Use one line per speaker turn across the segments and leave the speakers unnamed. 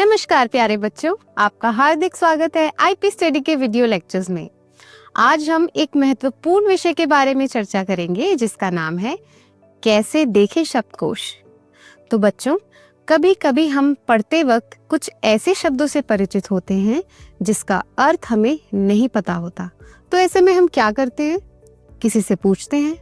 नमस्कार प्यारे बच्चों, आपका हार्दिक स्वागत है आईपी स्टडी के वीडियो लेक्चर्स में। आज हम एक महत्वपूर्ण विषय के बारे में चर्चा करेंगे जिसका नाम है कैसे देखें शब्दकोश। तो बच्चों, कभी कभी हम पढ़ते वक्त कुछ ऐसे शब्दों से परिचित होते हैं जिसका अर्थ हमें नहीं पता होता। तो ऐसे में हम क्या करते हैं? किसी से पूछते हैं।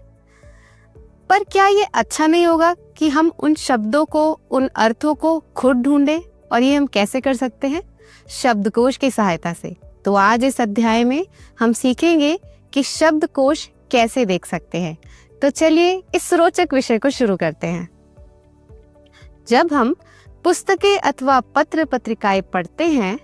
पर क्या ये अच्छा नहीं होगा कि हम उन शब्दों को, उन अर्थों को खुद ढूंढें? और ये हम कैसे कर सकते हैं? शब्दकोश की सहायता से। तो आज इस अध्याय में हम सीखेंगे कि शब्दकोश कैसे देख सकते हैं। तो चलिए इस रोचक विषय को शुरू करते हैं। जब हम पुस्तकें अथवा पत्र पत्रिकाएं पढ़ते हैं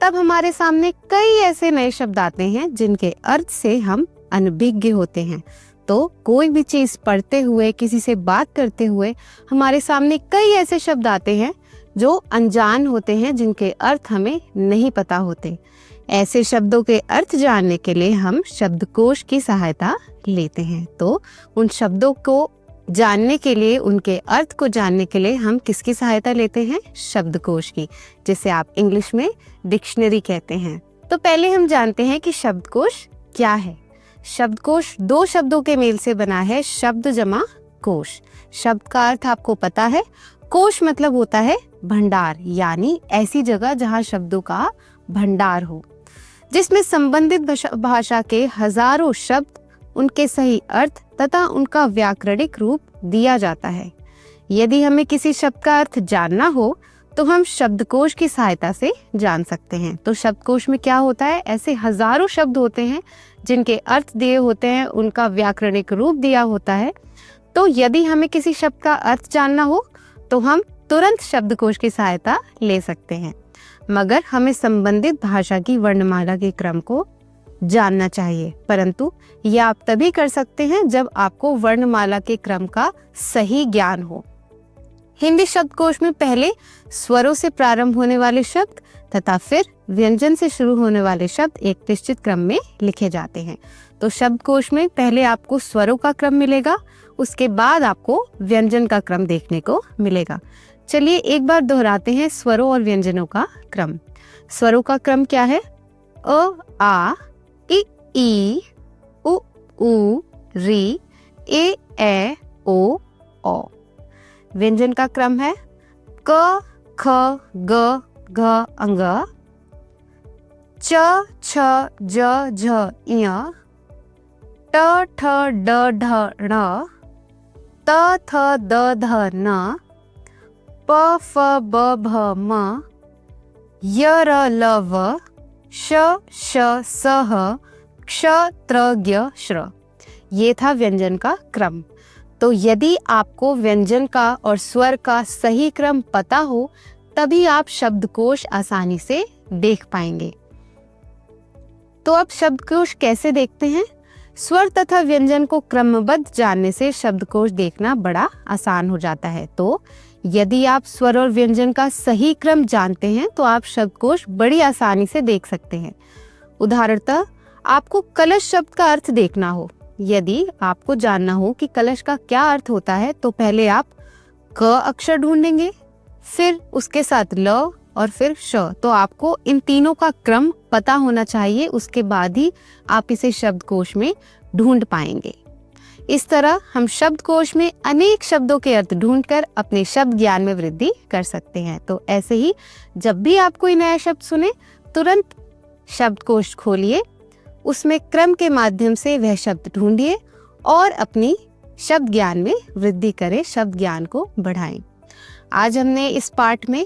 तब हमारे सामने कई ऐसे नए शब्द आते हैं जिनके अर्थ से हम अनभिज्ञ होते हैं। तो कोई भी चीज पढ़ते हुए, किसी से बात करते हुए हमारे सामने कई ऐसे शब्द आते हैं जो अनजान होते हैं, जिनके अर्थ हमें नहीं पता होते। ऐसे शब्दों के अर्थ जानने के लिए हम शब्दकोश की सहायता लेते हैं। तो उन शब्दों को जानने के लिए, उनके अर्थ को जानने के लिए हम किसकी सहायता लेते हैं? शब्दकोश की, जिसे आप इंग्लिश में डिक्शनरी कहते हैं। तो पहले हम जानते हैं कि शब्दकोश क्या है। शब्दकोश दो शब्दों के मेल से बना है, शब्द जमा कोश। शब्द का अर्थ आपको पता है। कोश मतलब होता है भंडार, यानी ऐसी जगह जहां शब्दों का भंडार हो, जिसमें संबंधित भाषा के हजारों शब्द, उनके सही अर्थ तथा उनका व्याकरणिक रूप दिया जाता है। यदि हमें किसी शब्द का अर्थ जानना हो तो हम शब्दकोश की सहायता से जान सकते हैं। तो शब्दकोश में क्या होता है? ऐसे हजारों शब्द होते हैं जिनके अर्थ दिए होते हैं, उनका व्याकरणिक रूप दिया होता है। तो यदि हमें किसी शब्द का अर्थ जानना हो तो हम तुरंत शब्दकोश की सहायता ले सकते हैं, मगर हमें संबंधित भाषा की वर्णमाला के क्रम को जानना चाहिए। परंतु यह आप तभी कर सकते हैं जब आपको वर्णमाला के क्रम का सही ज्ञान हो। हिंदी शब्दकोश में पहले स्वरों से प्रारंभ होने वाले शब्द तथा फिर व्यंजन से शुरू होने वाले शब्द एक निश्चित क्रम में लिखे जाते हैं। तो शब्दकोश में पहले आपको स्वरों का क्रम मिलेगा, उसके बाद आपको व्यंजन का क्रम देखने को मिलेगा। चलिए एक बार दोहराते हैं स्वरों और व्यंजनों का क्रम। स्वरों का क्रम क्या है? अ, आ, इ, ई, उ, ऊ, री, ए, ओ, औ। व्यंजन का क्रम है क, ख, ग, घ, अंग, च, छ, ज, झ, ञ, ट, ठ, ड, ढ, ण, त, थ, द, ध, न, प, फ, ब, भ, म, य, र, ल, व, श, श, स, ह, क्ष, त्र, ज्ञ, श्र। ये था व्यंजन का क्रम। तो यदि आपको व्यंजन का और स्वर का सही क्रम पता हो तभी आप शब्दकोश आसानी से देख पाएंगे। तो अब शब्दकोश कैसे देखते हैं? स्वर तथा व्यंजन को क्रमबद्ध जानने से शब्दकोश देखना बड़ा आसान हो जाता है। तो यदि आप स्वर और व्यंजन का सही क्रम जानते हैं तो आप शब्दकोश बड़ी आसानी से देख सकते हैं। उदाहरणतः आपको कलश शब्द का अर्थ देखना हो, यदि आपको जानना हो कि कलश का क्या अर्थ होता है तो पहले आप क अक्षर ढूंढेंगे, फिर उसके साथ ल और फिर श। तो आपको इन तीनों का क्रम पता होना चाहिए, उसके बाद ही आप इसे शब्दकोश में ढूंढ पाएंगे। इस तरह हम शब्दकोश में अनेक शब्दों के अर्थ ढूंढकर अपने शब्द ज्ञान में वृद्धि कर सकते हैं। तो ऐसे ही जब भी आप कोई नया शब्द सुने तुरंत शब्दकोश खोलिए, उसमें क्रम के माध्यम से वह शब्द ढूंढिए और अपनी शब्द ज्ञान में वृद्धि करें, शब्द ज्ञान को बढ़ाएं। आज हमने इस पाठ में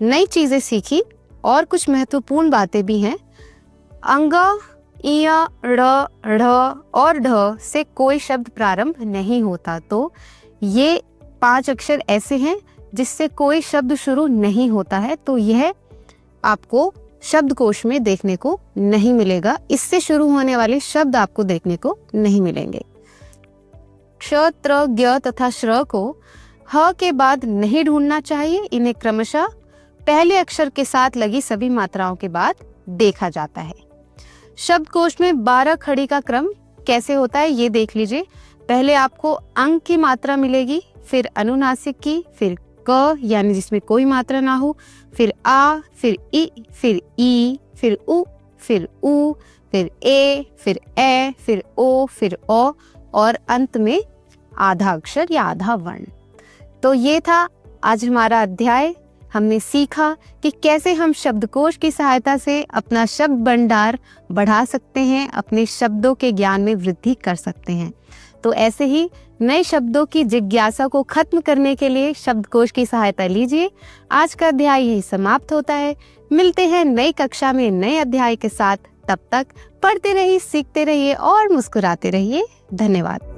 नई चीजें सीखी और कुछ महत्वपूर्ण बातें भी हैं। अंग, इय, ड़, ढ़ और ढ से कोई शब्द प्रारंभ नहीं होता। तो ये 5 अक्षर ऐसे हैं जिससे कोई शब्द शुरू नहीं होता है। तो यह आपको शब्दकोश में देखने को नहीं मिलेगा। इससे शुरू होने वाले शब्द आपको देखने को नहीं मिलेंगे। क्ष, त्र, ज्ञ तथा श्र को ह के बाद नहीं ढूंढना चाहिए। इन्हें क्रमशः पहले अक्षर के साथ लगी सभी मात्राओं के बाद देखा जाता है। शब्दकोश में 12 खड़ी का क्रम कैसे होता है ये देख लीजिए। पहले आपको अंग की मात्रा मिलेगी, फिर अनुनासिक की, फिर क यानी जिसमें कोई मात्रा ना हो, फिर आ, फिर इ, फिर ई, फिर उ, फिर ऊ, फिर ए, फिर ए, फिर ओ, फिर औ और अंत में आधा अक्षर या आधा वर्ण। तो ये था आज हमारा अध्याय। हमने सीखा कि कैसे हम शब्दकोश की सहायता से अपना शब्द भंडार बढ़ा सकते हैं, अपने शब्दों के ज्ञान में वृद्धि कर सकते हैं। तो ऐसे ही नए शब्दों की जिज्ञासा को खत्म करने के लिए शब्दकोश की सहायता लीजिए। आज का अध्याय यही समाप्त होता है। मिलते हैं नई कक्षा में नए अध्याय के साथ। तब तक पढ़ते रहिए, सीखते रहिए और मुस्कुराते रहिए। धन्यवाद।